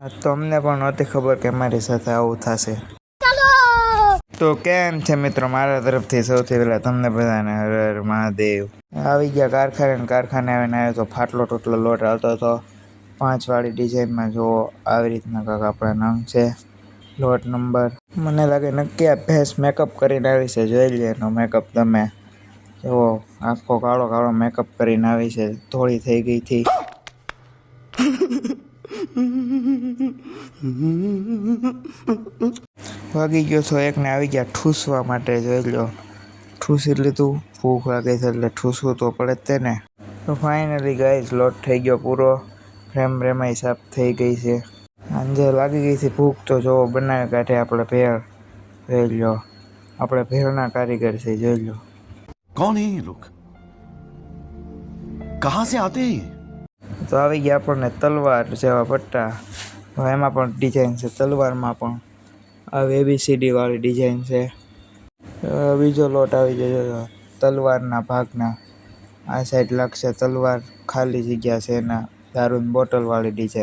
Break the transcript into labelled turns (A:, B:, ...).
A: તમને પણ નહોતી ખબર કે મારી સાથે આવું થશે. તો કેમ છે મિત્રો, મારા તરફથી સૌથી પહેલા તમને બધાને હર હર મહાદેવ. આવી ગયા કારખાને આવીને આવ્યો તો ફાટલો ટૂટલો લોટ આવતો હતો 5 વાળી ડિઝાઇનમાં. જો આવી રીતના કાંક આપણા નંગ છે, લોટ નંબર. મને લાગે નક્કી આ ભેંસ મેકઅપ કરીને આવી છે. જોઈ લે એનો મેકઅપ તમે. જુઓ આખો કાળો કાળો મેકઅપ કરીને આવી છે, ધોળી થઈ ગઈ હતી. વાગી ગયો છો એકને, આવી ગયા ઠૂસવા માટે. જોઈ લો ઠૂસી લીધું. ભૂખ લાગે છે એટલે ઠૂસવું તો પડે જ તેને. તો ફાઇનલી ગાઈસ લોટ થઈ ગયો પૂરો. રેમાઈ સાફ થઈ ગઈ છે. સાંજે લાગી ગઈ છે ભૂખ તો જો બનાવી કાઢે આપણે ભેળ. જોઈ લો આપણે ભેળના કારીગર છે. જોઈ લો
B: कौन है ये लोग, कहां से आते हैं?
A: તો આવી ગયા આપણને તલવાર જેવા પટ્ટા. એમાં પણ ડિઝાઇન છે, તલવારમાં પણ આવી ABCD વાળી ડિઝાઇન છે. બીજો લોટ આવી ગયો તલવારના ભાગના. આ સાઈડ લાગશે તલવાર, ખાલી જગ્યા છે એના દારૂની બોટલ વાળી ડિઝાઇન.